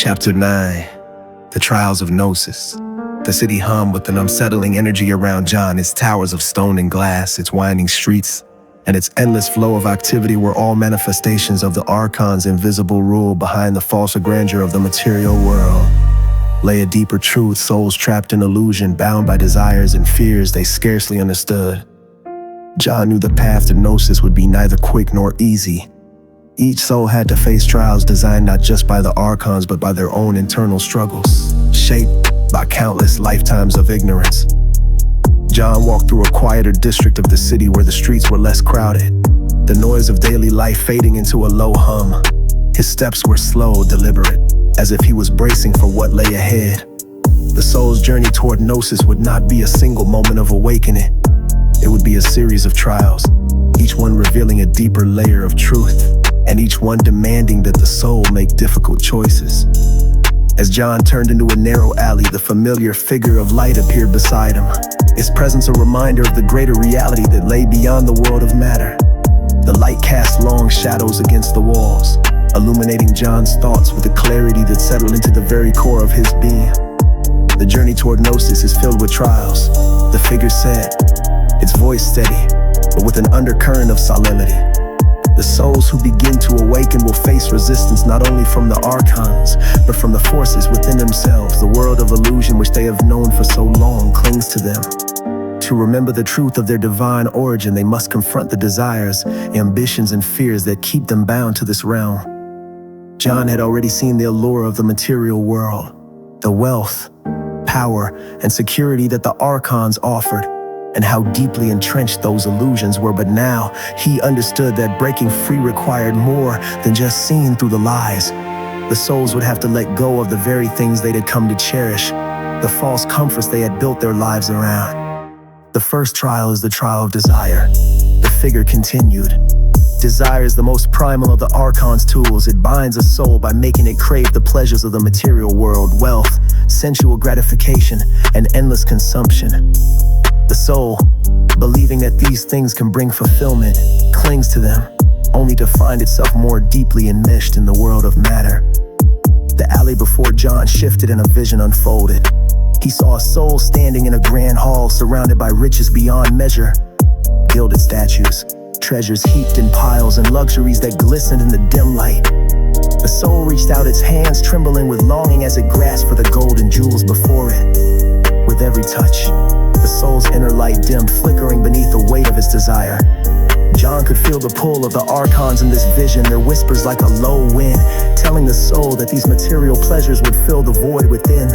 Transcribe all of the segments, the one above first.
Chapter 9. The Trials of Gnosis. The city hummed with an unsettling energy around John. Its towers of stone and glass, its winding streets, and its endless flow of activity were all manifestations of the Archon's invisible rule. Behind the false grandeur of the material world lay a deeper truth, souls trapped in illusion, bound by desires and fears they scarcely understood. John knew the path to Gnosis would be neither quick nor easy. Each soul had to face trials designed not just by the Archons but by their own internal struggles, shaped by countless lifetimes of ignorance. John walked through a quieter district of the city where the streets were less crowded, the noise of daily life fading into a low hum. His steps were slow, deliberate, as if he was bracing for what lay ahead. The soul's journey toward Gnosis would not be a single moment of awakening. It would be a series of trials, each one revealing a deeper layer of truth, and each one demanding that the soul make difficult choices. As John turned into a narrow alley, the familiar figure of light appeared beside him, its presence a reminder of the greater reality that lay beyond the world of matter. The light cast long shadows against the walls, illuminating John's thoughts with a clarity that settled into the very core of his being. The journey toward Gnosis is filled with trials, the figure said, its voice steady, but with an undercurrent of solemnity. The souls who begin to awaken will face resistance not only from the Archons, but from the forces within themselves. The world of illusion which they have known for so long clings to them. To remember the truth of their divine origin, they must confront the desires, ambitions, and fears that keep them bound to this realm. John had already seen the allure of the material world, the wealth, power, and security that the Archons offered, and how deeply entrenched those illusions were. But now he understood that breaking free required more than just seeing through the lies. The souls would have to let go of the very things they'd had come to cherish, the false comforts they had built their lives around. The first trial is the trial of desire. The figure continued. Desire is the most primal of the Archon's tools. It binds a soul by making it crave the pleasures of the material world, wealth, sensual gratification, and endless consumption. The soul, believing that these things can bring fulfillment, clings to them, only to find itself more deeply enmeshed in the world of matter. The alley before John shifted and a vision unfolded. He saw a soul standing in a grand hall surrounded by riches beyond measure, gilded statues, treasures heaped in piles, and luxuries that glistened in the dim light. The soul reached out its hands, trembling with longing as it grasped for the gold and jewels before it. With every touch, the soul's inner light dimmed, flickering beneath the weight of its desire. John could feel the pull of the Archons in this vision, their whispers like a low wind, telling the soul that these material pleasures would fill the void within.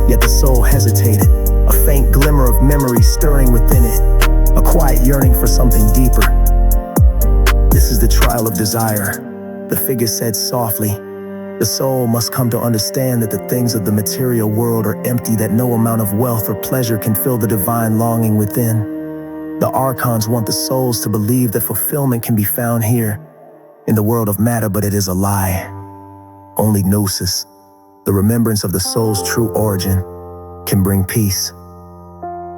Yet the soul hesitated, a faint glimmer of memory stirring within it, a quiet yearning for something deeper. This is the trial of desire, the figure said softly. The soul must come to understand that the things of the material world are empty, that no amount of wealth or pleasure can fill the divine longing within. The Archons want the souls to believe that fulfillment can be found here, in the world of matter, but it is a lie. Only Gnosis, the remembrance of the soul's true origin, can bring peace.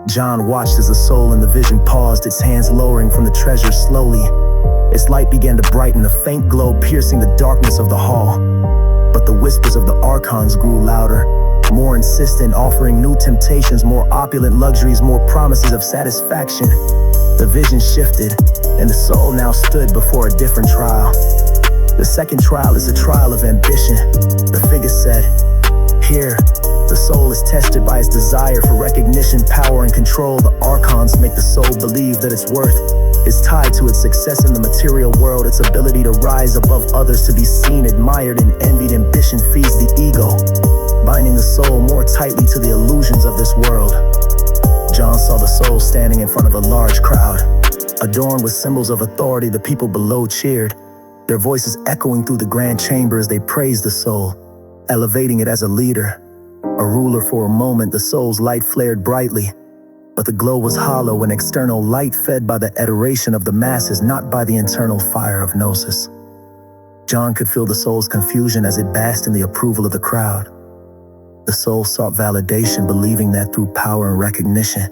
John watched as the soul in the vision paused, its hands lowering from the treasure slowly. Its light began to brighten, a faint glow piercing the darkness of the hall. But the whispers of the Archons grew louder, more insistent, offering new temptations, more opulent luxuries, more promises of satisfaction. The vision shifted, and the soul now stood before a different trial. The second trial is the trial of ambition, the figure said. Here, the soul is tested by its desire for recognition, power, and control. The Archons make the soul believe that its worth is tied to its success in the material world, its ability to rise above others, to be seen, admired, and envied. Ambition feeds the ego, binding the soul more tightly to the illusions of this world. John saw the soul standing in front of a large crowd, adorned with symbols of authority. The people below cheered, their voices echoing through the grand chamber as they praised the soul, elevating it as a leader, a ruler. For a moment, the soul's light flared brightly, but the glow was hollow, an external light fed by the adoration of the masses, not by the internal fire of Gnosis. John could feel the soul's confusion as it basked in the approval of the crowd. The soul sought validation, believing that through power and recognition,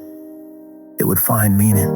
it would find meaning.